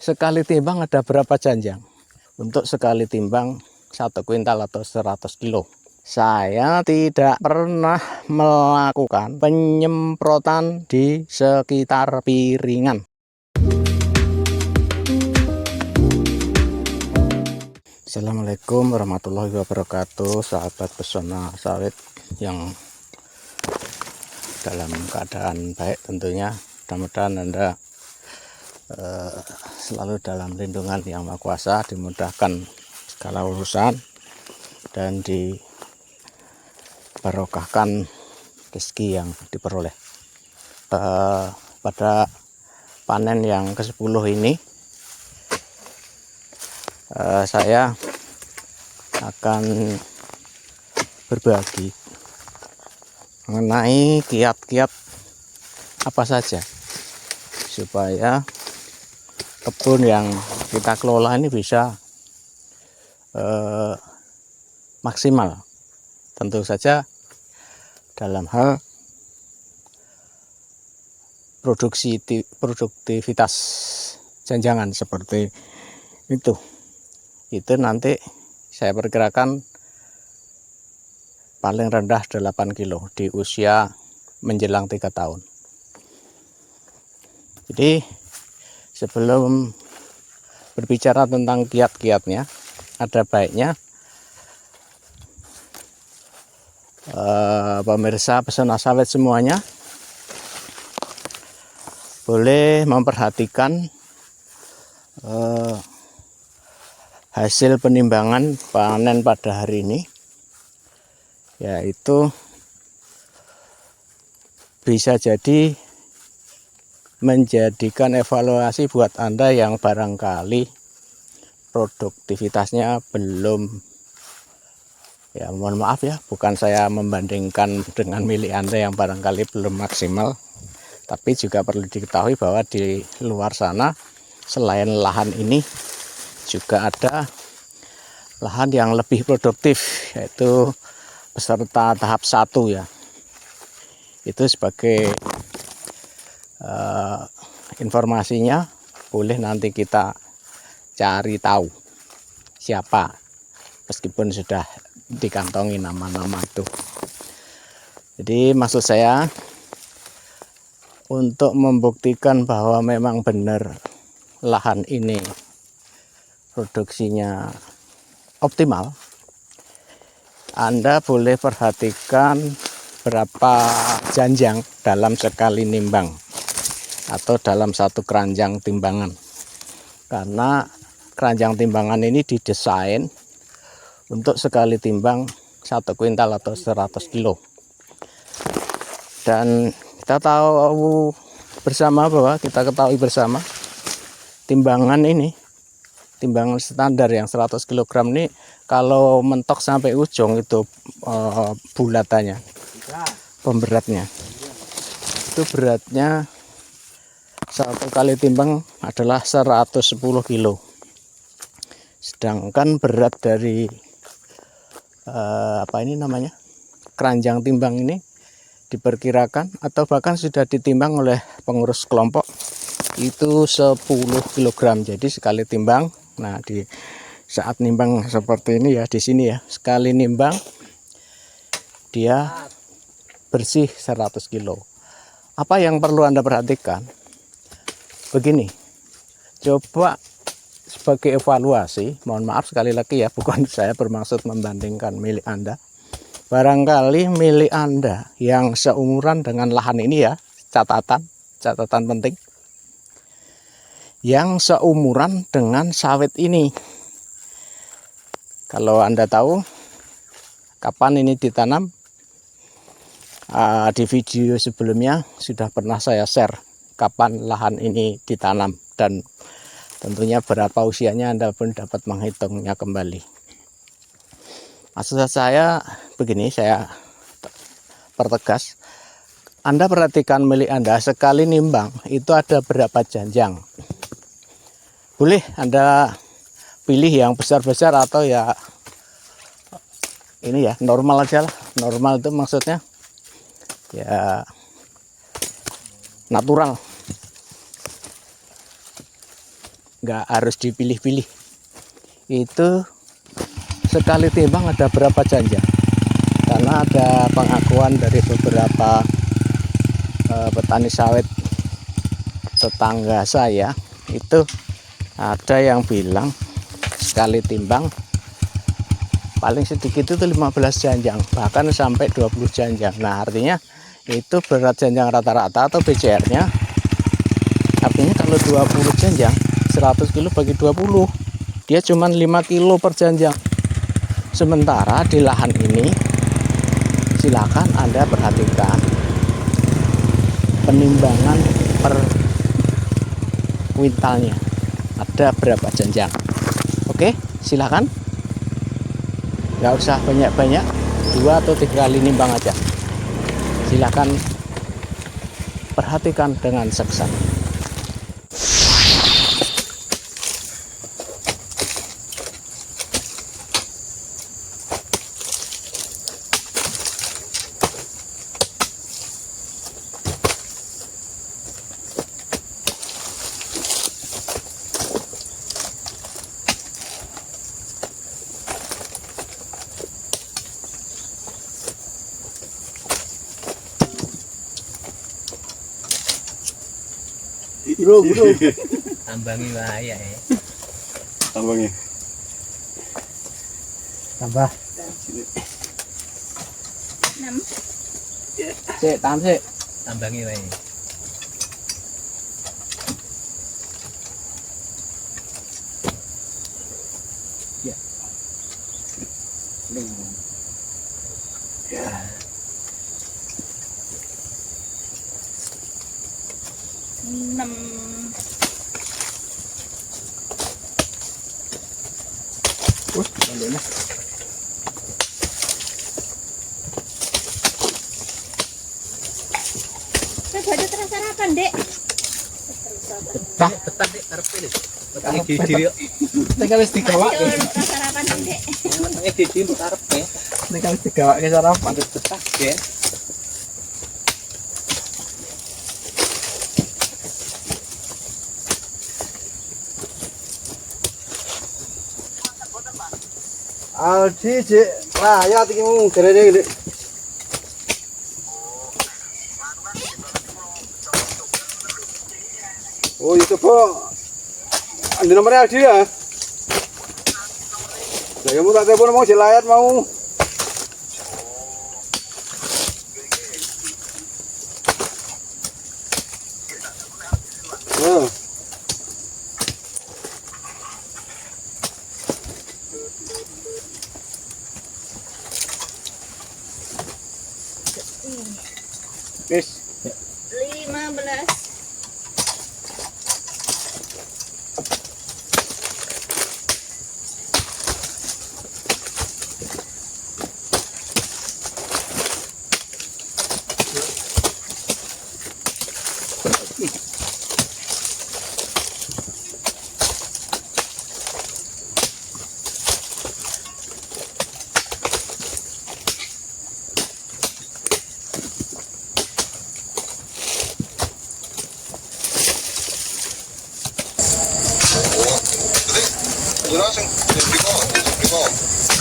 sekali timbang ada berapa janjang? Untuk sekali timbang 1 kuintal atau 100 kilo. Saya tidak pernah melakukan penyemprotan di sekitar piringan. Assalamualaikum warahmatullahi wabarakatuh, sahabat pesona sawit yang dalam keadaan baik tentunya. Mudah-mudahan Anda selalu dalam lindungan yang Maha Kuasa, dimudahkan segala urusan dan dibarokahkan rezeki yang diperoleh. Pada panen yang ke-10 ini saya akan berbagi mengenai kiat-kiat apa saja supaya kebun yang kita kelola ini bisa maksimal. Tentu saja dalam hal produktivitas janjangan seperti itu nanti saya perkirakan paling rendah 8 kilo di usia menjelang 3 tahun. Jadi sebelum berbicara tentang kiat-kiatnya, ada baiknya pemirsa pesona sawit semuanya boleh memperhatikan hasil penimbangan panen pada hari ini, yaitu bisa jadi menjadikan evaluasi buat Anda yang barangkali produktivitasnya belum, ya mohon maaf ya, bukan saya membandingkan dengan milik Anda yang barangkali belum maksimal, tapi juga perlu diketahui bahwa di luar sana selain lahan ini juga ada lahan yang lebih produktif, yaitu peserta tahap 1 ya. Itu sebagai informasinya, boleh nanti kita cari tahu siapa, meskipun sudah dikantongi nama-nama itu. Jadi maksud saya untuk membuktikan bahwa memang benar lahan ini produksinya optimal, Anda boleh perhatikan berapa janjang dalam sekali nimbang atau dalam satu keranjang timbangan, karena keranjang timbangan ini didesain untuk sekali timbang 1 kuintal atau 100 kilo. Dan kita tahu bersama bahwa timbangan standar yang 100 kg ini kalau mentok sampai ujung itu bulatannya, pemberatnya itu beratnya satu kali timbang adalah 110 kilo. Sedangkan berat dari keranjang timbang ini diperkirakan atau bahkan sudah ditimbang oleh pengurus kelompok itu 10 kg. Jadi sekali timbang, nah di saat nimbang seperti ini ya, di sini ya, sekali nimbang dia bersih 100 kilo. Apa yang perlu Anda perhatikan? Begini, coba sebagai evaluasi, mohon maaf sekali lagi ya, bukan saya bermaksud membandingkan milik Anda. Barangkali milik Anda yang seumuran dengan lahan ini ya, catatan penting, yang seumuran dengan sawit ini. Kalau Anda tahu kapan ini ditanam, di video sebelumnya sudah pernah saya share kapan lahan ini ditanam dan tentunya berapa usianya, Anda pun dapat menghitungnya kembali. Maksud saya begini, saya pertegas, Anda perhatikan milik Anda sekali nimbang itu ada berapa janjang. Boleh Anda pilih yang besar-besar atau ya ini ya normal aja lah. Normal itu maksudnya ya natural. nggak harus dipilih-pilih. Itu sekali timbang ada berapa janjang, karena ada pengakuan dari beberapa petani sawit tetangga saya, itu ada yang bilang sekali timbang paling sedikit itu 15 janjang, bahkan sampai 20 janjang. Nah, artinya itu berat janjang rata-rata atau BCR-nya, artinya kalau 20 janjang 100 kilo bagi 20, dia cuma 5 kilo per janjang. Sementara di lahan ini, silakan Anda perhatikan penimbangan per kuintalnya ada berapa janjang. Oke, silakan, nggak usah banyak-banyak, 2 atau 3 kali nimbang aja. Silakan perhatikan dengan seksama. Bro. Tambangi wae ya. Tambangi. Tambah. 6. Sik, tahan sik. Tambangi wae. Ya. Ya. 6. Baliknya. Baju terus sarapan, Dek. Tah, Tetap nek arep pilih. Petani gigi yo. nek wis digawak, Terus sarapan, Dek. Petani gigi mbok arep ya. nek wis digawak ke sarapan. Tetap ya. Aldi cek rakyat iki mung gerene iki. Oh itu po. Andi nomornya Aldi ya? Lah kamu tak telepon mau jelayat mau. Oh. Wis. 15.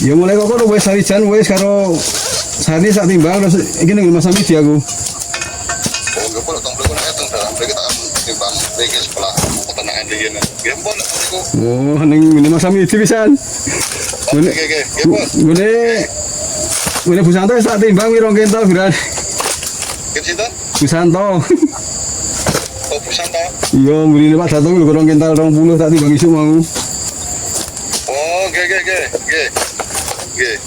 Ya mulai kok kono wis sarijan wis karo sari sak timbang terus iki ning Mas Sami di aku. Oh, gue pun tong beli eteng dah. Mereka tak bebas pergi sekolah peternakan di sini. Game pun aku. Oh ning Mas Sami di pisan. Oke, game pun. Ngene Bu Santo sak timbang wi 2 kental beran. Game sinten? Bu Santo. Oh, pesan tau. Iya mburi Pak Dato lho 2 kental 20 tak timbang isuk mau. Oh, oke. Nggih.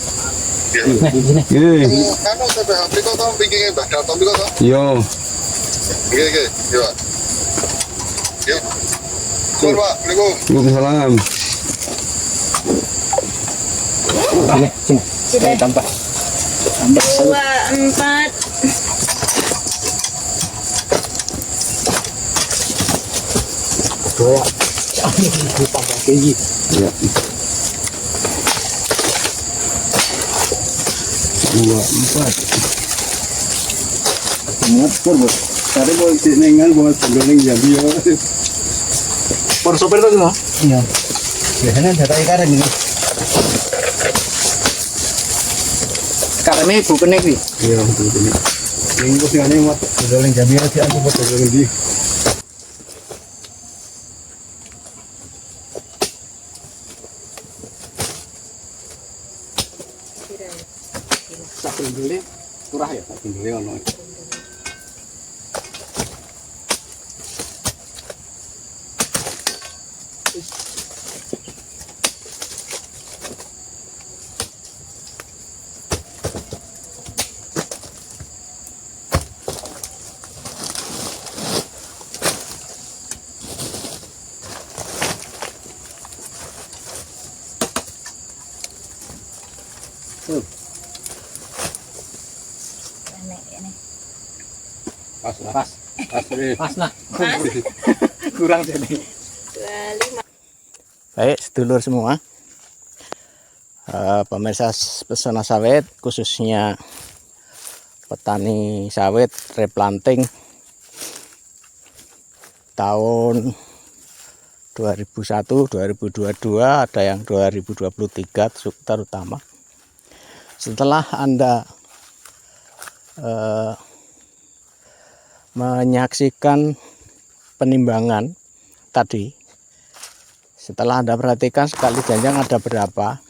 Kamu sampai habis kok tau bikin Mbah Dato kok tau. Iya. Oke. Yo. Yo. Sur, Pak. Assalamualaikum. Waalaikumsalam. Sini. Sudah. Tambah. 2, 4. Dua. Ini tambah tinggi. Ya. 2, 4. Motor bos. Tadi mau nengan buat sebeling jadi ya. Por sopir tuh no? Iya. Biasanya jatah ikan ini. Karena ibu kenik nih. Iya, betul ini. Yang postingannya muat doling jambi aja aku buat doling di. Satu beli kurang ya. Ini ono. Nek ini. Pas lah. Pas. Pas ini. Pas nah. Kurang jadi. 25. Baik, sedulur semua. Pemirsa pesona sawit, khususnya petani sawit replanting tahun 2001, 2022, ada yang 2023 terutama. Setelah Anda menyaksikan penimbangan tadi, setelah Anda perhatikan sekali janjang ada berapa,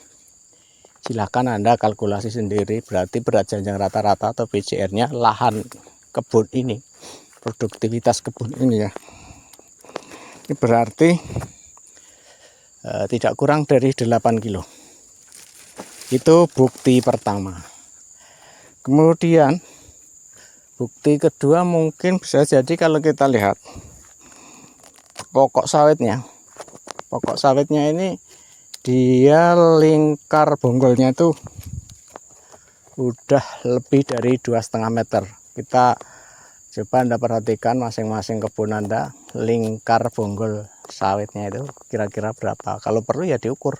silahkan Anda kalkulasi sendiri. Berarti berat janjang rata-rata atau PCR-nya lahan kebun ini, produktivitas kebun ini ya, ini berarti tidak kurang dari 8 kilo. Itu bukti pertama. Kemudian bukti kedua mungkin bisa jadi kalau kita lihat pokok sawitnya. Pokok sawitnya ini dia lingkar bonggolnya itu udah lebih dari 2,5 meter. Kita coba Anda perhatikan masing-masing kebun Anda, lingkar bonggol sawitnya itu kira-kira berapa. Kalau perlu ya diukur,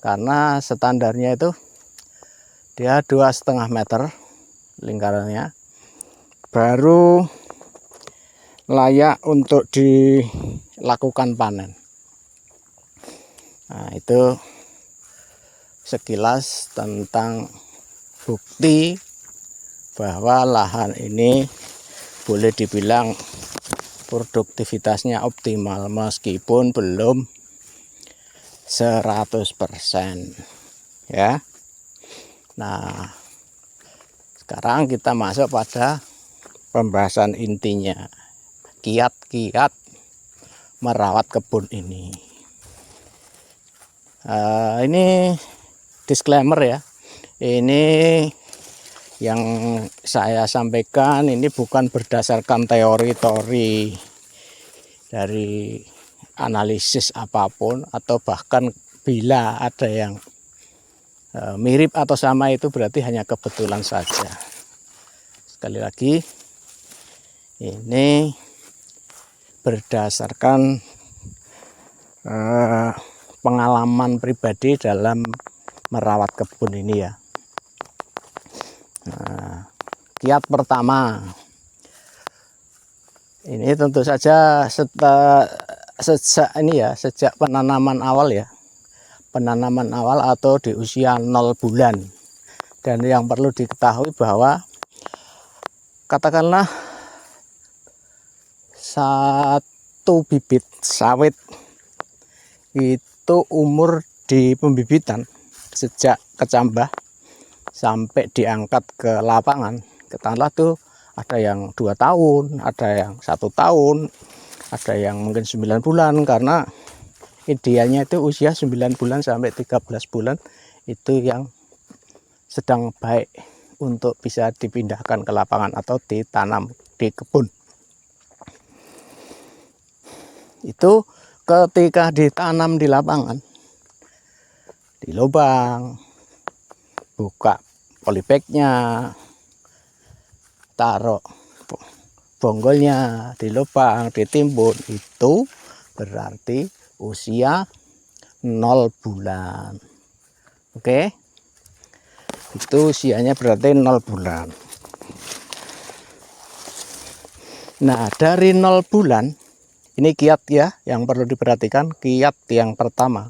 karena standarnya itu dia 2,5 meter lingkarannya, baru layak untuk dilakukan panen. Nah, itu sekilas tentang bukti bahwa lahan ini boleh dibilang produktivitasnya optimal meskipun belum 100% ya. Nah, sekarang kita masuk pada pembahasan intinya, kiat-kiat merawat kebun ini. Ini disclaimer ya, ini yang saya sampaikan ini bukan berdasarkan teori-teori dari analisis apapun, atau bahkan bila ada yang mirip atau sama itu berarti hanya kebetulan saja. Sekali lagi, ini berdasarkan pengalaman pribadi dalam merawat kebun ini ya. Nah, kiat pertama ini tentu saja sejak penanaman awal ya, penanaman awal atau di usia 0 bulan. Dan yang perlu diketahui bahwa katakanlah satu bibit sawit itu umur di pembibitan sejak kecambah sampai diangkat ke lapangan, katakanlah tuh ada yang 2 tahun, ada yang 1 tahun, ada yang mungkin 9 bulan, karena idealnya itu usia 9 bulan sampai 13 bulan itu yang sedang baik untuk bisa dipindahkan ke lapangan atau ditanam di kebun. Itu ketika ditanam di lapangan, di lubang, buka polybagnya, taruh bonggolnya di lubang, ditimbun, itu berarti usia 0 bulan. Oke, itu usianya berarti 0 bulan. Nah, dari 0 bulan Ini kiat ya yang perlu diperhatikan. Kiat yang pertama,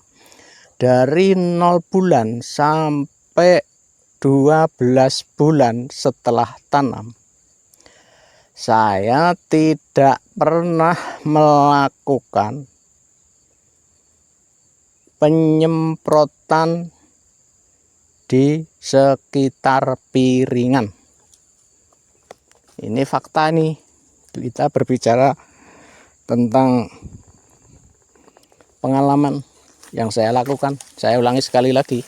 dari 0 bulan sampai 12 bulan setelah tanam, saya tidak pernah melakukan penyemprotan di sekitar piringan. Ini fakta nih, kita berbicara tentang pengalaman yang saya lakukan. Saya ulangi sekali lagi,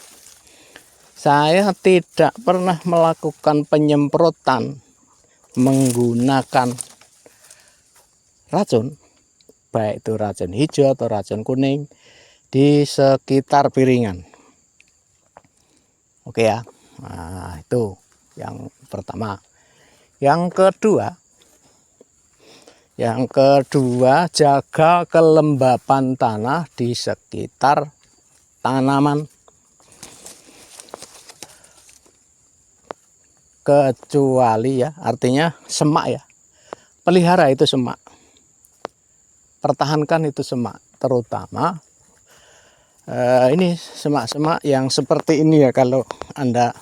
saya tidak pernah melakukan penyemprotan menggunakan racun, baik itu racun hijau atau racun kuning, di sekitar piringan. Oke ya, nah itu yang pertama. Yang kedua, jaga kelembapan tanah di sekitar tanaman. Kecuali ya, artinya semak ya. Pelihara itu semak. Pertahankan itu semak. Terutama ini semak-semak yang seperti ini ya, kalau Anda,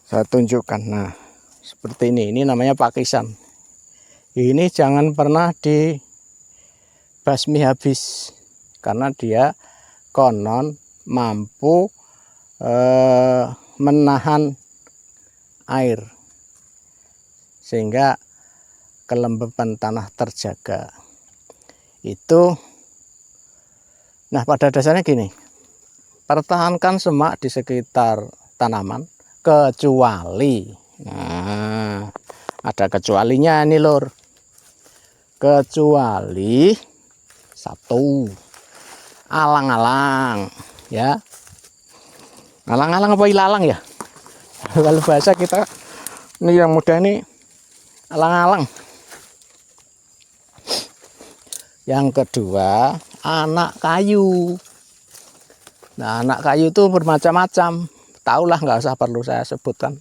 saya tunjukkan. Nah, seperti ini namanya pakisan. Ini jangan pernah dibasmi habis, karena dia konon mampu menahan air sehingga kelembapan tanah terjaga. Itu, nah pada dasarnya gini, pertahankan semak di sekitar tanaman, kecuali, nah ada kecualinya nih lur, kecuali satu, alang-alang ya. Alang-alang apa ilalang ya? Kalau bahasa kita ini yang muda ini alang-alang. Yang kedua, anak kayu. Nah, anak kayu itu bermacam-macam. Taulah, nggak usah perlu saya sebutkan.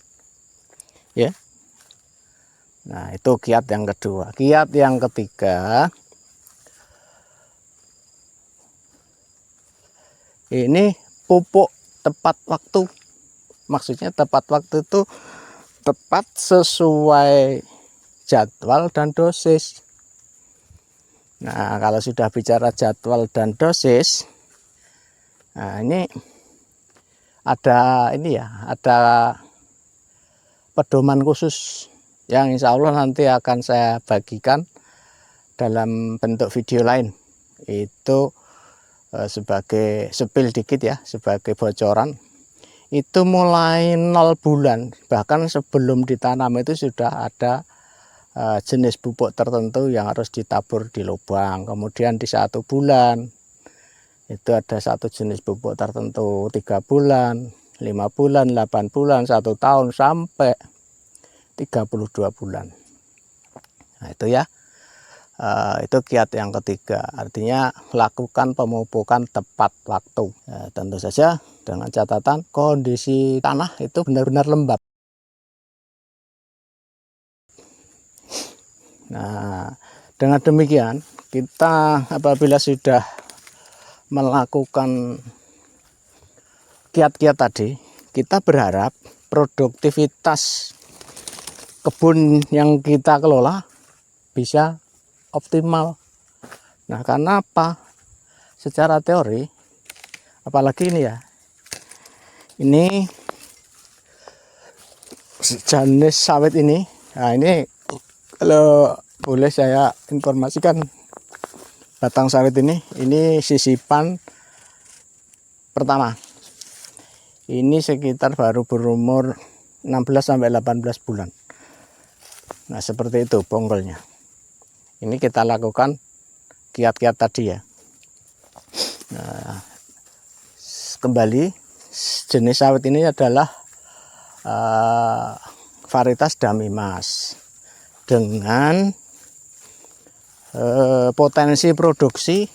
Ya. Nah, itu kiat yang kedua. Kiat yang ketiga, ini pupuk tepat waktu. Maksudnya tepat waktu itu tepat sesuai jadwal dan dosis. Nah, kalau sudah bicara jadwal dan dosis, nah ini ada pedoman khusus yang insya Allah nanti akan saya bagikan dalam bentuk video lain. Itu sebagai sepil dikit ya, sebagai bocoran. Itu mulai 0 bulan, bahkan sebelum ditanam itu sudah ada jenis pupuk tertentu yang harus ditabur di lubang. Kemudian di 1 bulan itu ada satu jenis pupuk tertentu, 3 bulan, 5 bulan, 8 bulan, 1 tahun sampai 32 bulan. Nah itu ya, itu kiat yang ketiga, artinya lakukan pemupukan tepat waktu. Tentu saja dengan catatan kondisi tanah itu benar-benar lembab. Nah, dengan demikian kita apabila sudah melakukan kiat-kiat tadi, kita berharap produktivitas kebun yang kita kelola bisa optimal. Nah, karena apa? Secara teori, apalagi ini ya, ini jenis sawit ini. Nah, ini kalau boleh saya informasikan, batang sawit ini sisipan pertama. Ini sekitar baru berumur 16-18 bulan. Nah, seperti itu bonggolnya. Ini kita lakukan kiat-kiat tadi ya. Nah, kembali, jenis sawit ini adalah varietas Damimas dengan potensi produksi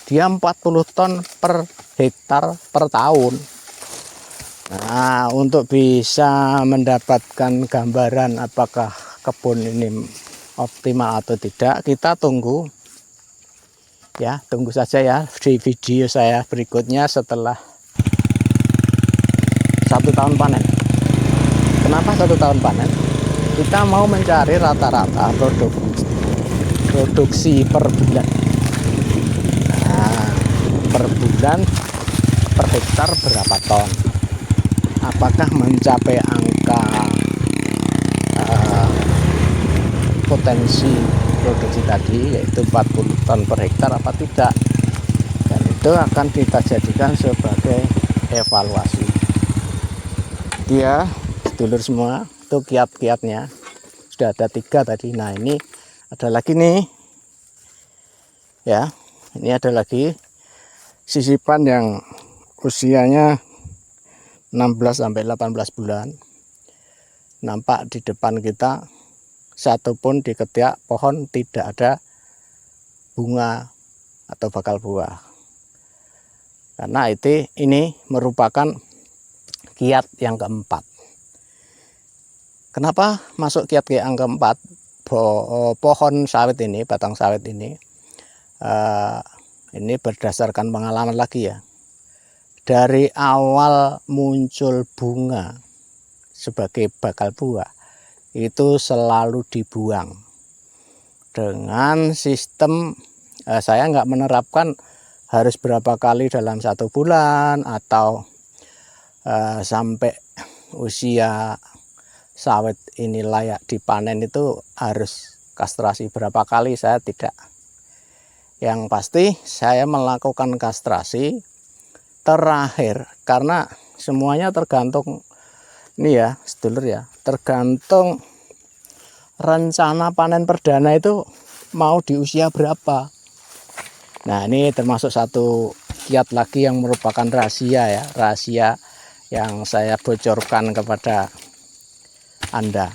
dia 40 ton per hektar per tahun. Nah, untuk bisa mendapatkan gambaran apakah kebun ini optimal atau tidak kita tunggu ya, tunggu saja ya di video saya berikutnya setelah 1 tahun panen. Kenapa 1 tahun panen? Kita mau mencari rata-rata produksi per bulan. Nah, per bulan per hektar berapa ton? Apakah mencapai angka potensi produksi tadi yaitu 40 ton per hektar apa tidak? Dan itu akan kita jadikan sebagai evaluasi. Dia sedulur semua, itu kiat-kiatnya sudah ada 3 tadi. Nah ini ada lagi nih ya, ini ada lagi sisipan yang usianya 16 sampai 18 bulan. Nampak di depan kita satupun di ketiak pohon tidak ada bunga atau bakal buah, karena ini merupakan kiat yang keempat. Kenapa masuk kiat yang keempat? Pohon sawit ini, batang sawit ini berdasarkan pengalaman lagi ya. Dari awal muncul bunga sebagai bakal buah itu selalu dibuang dengan sistem saya nggak menerapkan harus berapa kali dalam 1 bulan atau sampai usia sawit ini layak dipanen itu harus kastrasi berapa kali, saya tidak. Yang pasti saya melakukan kastrasi terakhir karena semuanya tergantung ini ya sedulur ya, tergantung rencana panen perdana itu mau di usia berapa. Nah ini termasuk satu kiat lagi yang merupakan rahasia ya, rahasia yang saya bocorkan kepada Anda.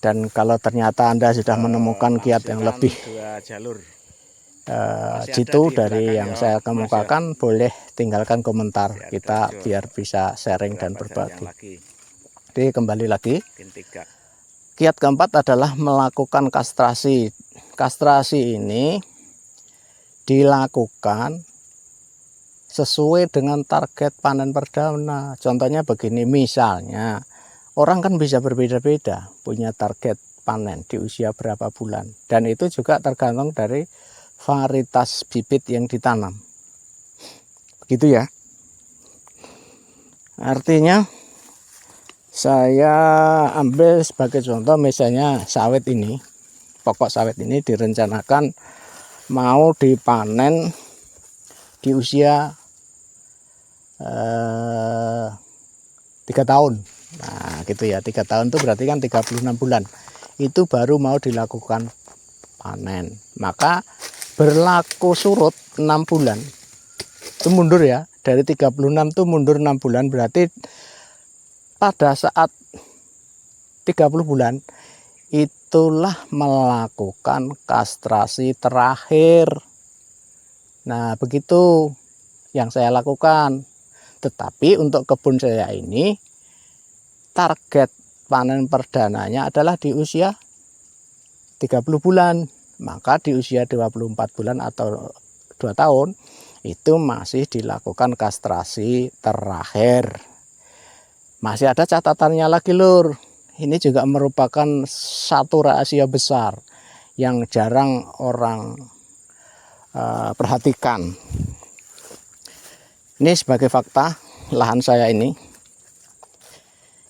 Dan kalau ternyata Anda sudah menemukan kiat yang lebih jitu dari yang saya kemukakan, boleh tinggalkan komentar kita biar bisa sharing dan berbagi. Jadi kembali lagi, kiat keempat adalah melakukan kastrasi. Kastrasi ini dilakukan sesuai dengan target panen perdana. Contohnya begini, misalnya orang kan bisa berbeda-beda punya target panen di usia berapa bulan, dan itu juga tergantung dari varietas bibit yang ditanam. Begitu ya. Artinya saya ambil sebagai contoh misalnya sawit ini, pokok sawit ini direncanakan mau dipanen di usia 3 tahun. Nah gitu ya, 3 tahun itu berarti kan 36 bulan itu baru mau dilakukan panen. Maka berlaku surut 6 bulan itu mundur ya, dari 36 itu mundur 6 bulan, berarti pada saat 30 bulan itulah melakukan kastrasi terakhir. Nah begitu yang saya lakukan. Tetapi untuk kebun saya ini target panen perdananya adalah di usia 30 bulan. Maka di usia 24 bulan atau 2 tahun itu masih dilakukan kastrasi terakhir. Masih ada catatannya lagi lur. Ini juga merupakan satu rahasia besar yang jarang orang perhatikan. Ini sebagai fakta lahan saya ini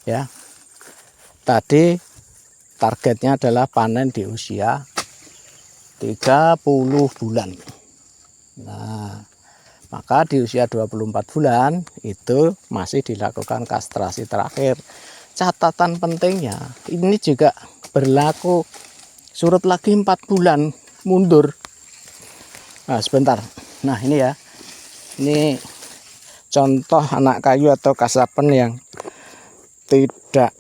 ya. Tadi targetnya adalah panen di usia 30 bulan. Nah, maka di usia 24 bulan itu masih dilakukan kastrasi terakhir. Catatan pentingnya ini juga berlaku surut lagi 4 bulan mundur. Nah, sebentar. Nah, ini ya. Ini contoh anak kayu atau kasapen yang tidak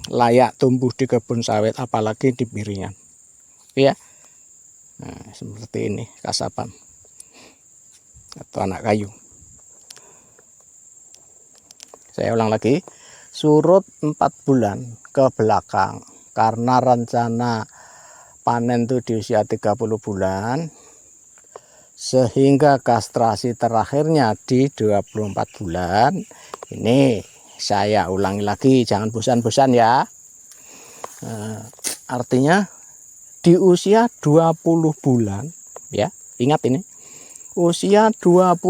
layak tumbuh di kebun sawit, apalagi di piringan. Ya. Nah, seperti ini kasapan atau anak kayu. Saya ulang lagi, surut 4 bulan ke belakang karena rencana panen itu di usia 30 bulan, sehingga kastrasi terakhirnya di 24 bulan. Ini saya ulangi lagi, jangan bosan-bosan ya. Artinya di usia 20 bulan ya, ingat ini usia 24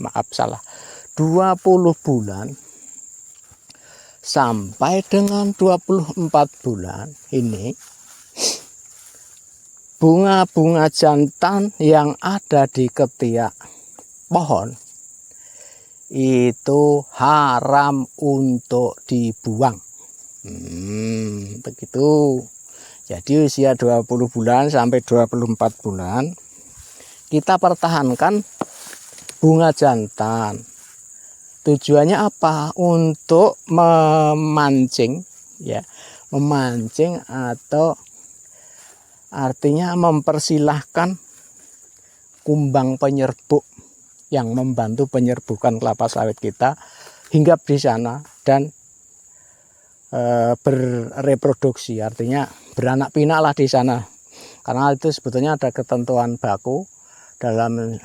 maaf salah 20 bulan sampai dengan 24 bulan ini, bunga-bunga jantan yang ada di ketiak pohon itu haram untuk dibuang. Begitu. Jadi usia 20 bulan sampai 24 bulan kita pertahankan bunga jantan. Tujuannya apa? Untuk memancing ya, memancing atau artinya mempersilahkan kumbang penyerbuk yang membantu penyerbukan kelapa sawit kita hinggap di sana dan berreproduksi, artinya beranak pinak lah di sana. Karena itu sebetulnya ada ketentuan baku dalam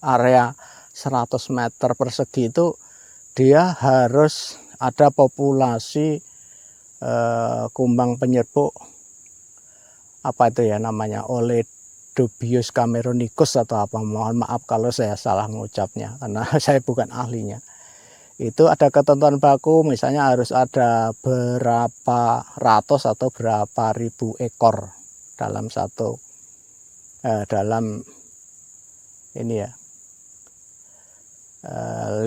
area 100 meter persegi itu dia harus ada populasi kumbang penyerbuk apa itu ya namanya, Oledobius cameronicus atau apa, mohon maaf kalau saya salah mengucapnya karena saya bukan ahlinya. Itu ada ketentuan baku, misalnya harus ada berapa ratus atau berapa ribu ekor dalam satu dalam ini ya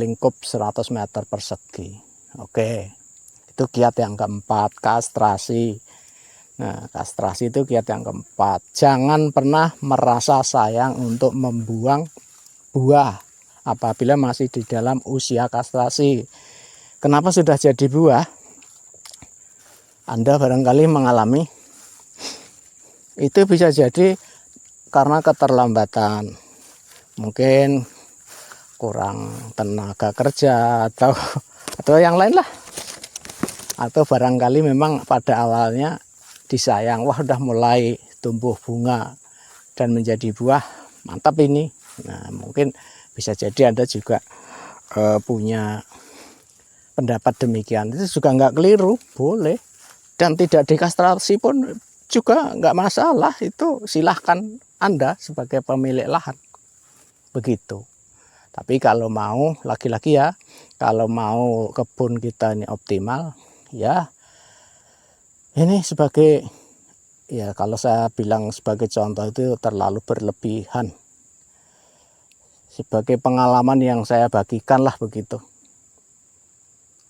lingkup 100 meter persegi. Oke, itu kiat yang keempat, kastrasi. Nah, kastrasi itu kiat yang keempat. Jangan pernah merasa sayang untuk membuang buah apabila masih di dalam usia kastrasi. Kenapa sudah jadi buah? Anda barangkali mengalami itu bisa jadi karena keterlambatan, mungkin kurang tenaga kerja atau yang lain lah, atau barangkali memang pada awalnya disayang, wah udah mulai tumbuh bunga dan menjadi buah, mantap ini. Nah, mungkin bisa jadi Anda juga punya pendapat demikian. Itu juga nggak keliru, boleh. Dan tidak dikastrasi pun juga nggak masalah. Itu silahkan Anda sebagai pemilik lahan. Begitu. Tapi kalau mau, lagi-lagi ya, kalau mau kebun kita ini optimal, ya ini sebagai, ya kalau saya bilang sebagai contoh itu terlalu berlebihan. Sebagai pengalaman yang saya bagikan lah begitu.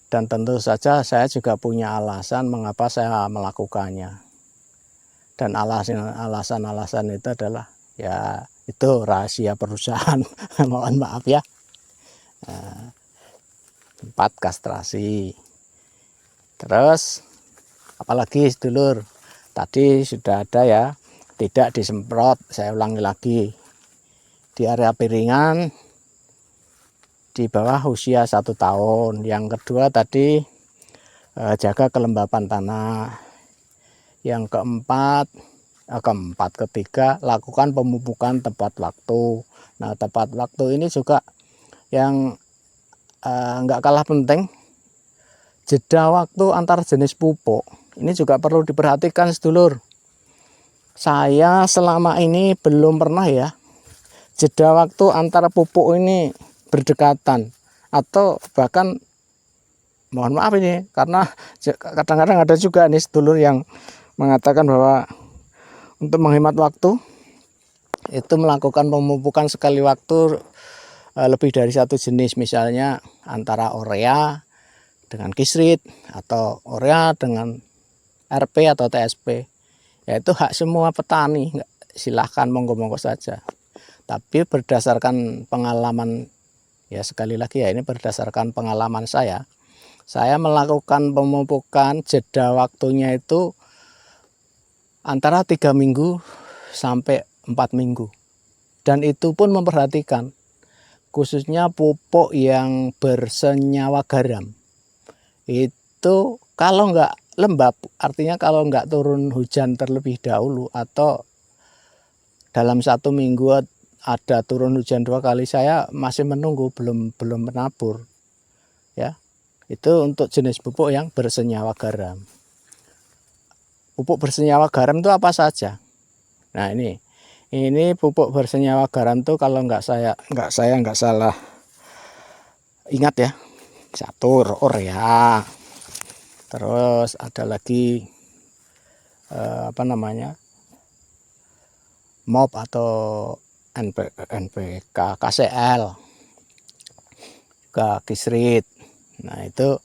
Dan tentu saja saya juga punya alasan mengapa saya melakukannya. Dan alasan-alasan itu adalah ya itu rahasia perusahaan. Mohon maaf ya. 4 kastrasi. Terus apalagi sedulur, tadi sudah ada ya, tidak disemprot. Saya ulangi lagi. Di area piringan di bawah usia 1 tahun. Yang kedua tadi jaga kelembapan tanah. Yang ketiga lakukan pemupukan tepat waktu. Nah, tepat waktu ini juga yang nggak kalah penting, jeda waktu antar jenis pupuk ini juga perlu diperhatikan sedulur. Saya selama ini belum pernah ya jeda waktu antara pupuk ini berdekatan, atau bahkan mohon maaf ini karena kadang-kadang ada juga nih sedulur yang mengatakan bahwa untuk menghemat waktu itu melakukan pemupukan sekali waktu lebih dari 1 jenis, misalnya antara urea dengan kisrit atau urea dengan RP atau TSP. Yaitu hak semua petani, silahkan monggo-monggo saja. Tapi berdasarkan pengalaman, ya sekali lagi ya ini berdasarkan pengalaman saya melakukan pemupukan jeda waktunya itu antara 3 minggu sampai 4 minggu. Dan itu pun memperhatikan khususnya pupuk yang bersenyawa garam. Itu kalau nggak lembab, artinya kalau nggak turun hujan terlebih dahulu atau dalam 1 minggu ada turun hujan 2 kali, saya masih menunggu, belum menabur ya. Itu untuk jenis pupuk yang bersenyawa garam. Pupuk bersenyawa garam itu apa saja? Nah, ini pupuk bersenyawa garam tuh kalau nggak salah ingat ya, 1 urea, terus ada lagi MOP atau NPK, KCL, Kisrit. Nah, itu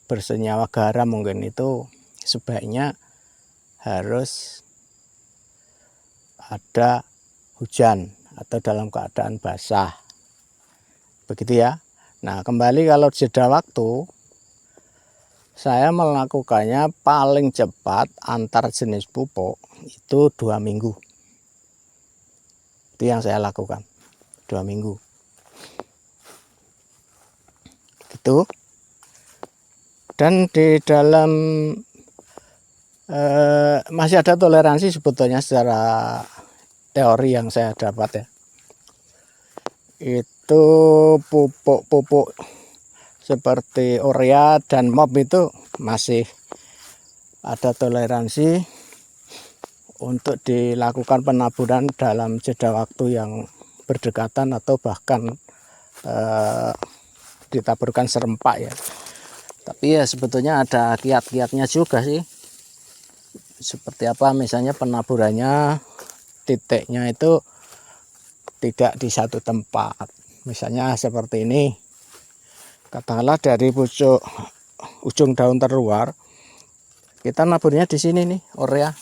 bersenyawa garam, mungkin itu sebaiknya harus ada hujan atau dalam keadaan basah, begitu ya. Nah, kembali kalau jeda waktu, saya melakukannya paling cepat antar jenis pupuk itu 2 minggu. Itu yang saya lakukan, 2 minggu. Gitu. Dan di dalam masih ada toleransi sebetulnya secara teori yang saya dapat ya. Itu pupuk seperti urea dan MOP itu masih ada toleransi untuk dilakukan penaburan dalam jeda waktu yang berdekatan atau bahkan ditaburkan serempak ya. Tapi ya sebetulnya ada kiat-kiatnya juga sih. Seperti apa, misalnya penaburannya titiknya itu tidak di satu tempat. Misalnya seperti ini, katakanlah dari ujung daun terluar, kita naburnya di sini nih, urea.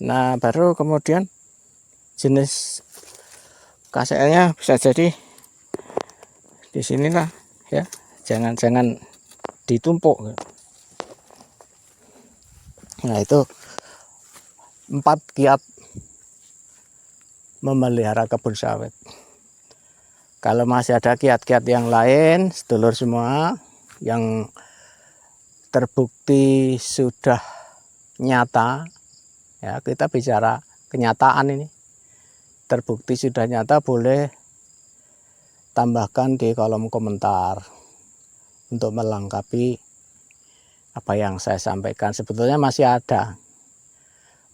Nah, baru kemudian jenis KCL-nya bisa jadi di sinilah ya, jangan ditumpuk. Nah, itu 4 kiat memelihara kebun sawit. Kalau masih ada kiat-kiat yang lain, sedulur semua, yang terbukti sudah nyata, ya kita bicara kenyataan ini, terbukti sudah nyata, boleh tambahkan di kolom komentar untuk melengkapi apa yang saya sampaikan. Sebetulnya masih ada,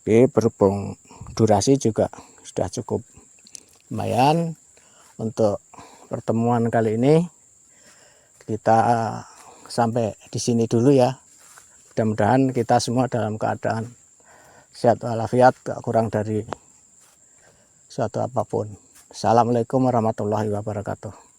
tapi berhubung durasi juga sudah cukup lumayan. Untuk pertemuan kali ini kita sampai di sini dulu ya. Mudah-mudahan kita semua dalam keadaan sehat walafiat, gak kurang dari suatu apapun. Assalamualaikum warahmatullahi wabarakatuh.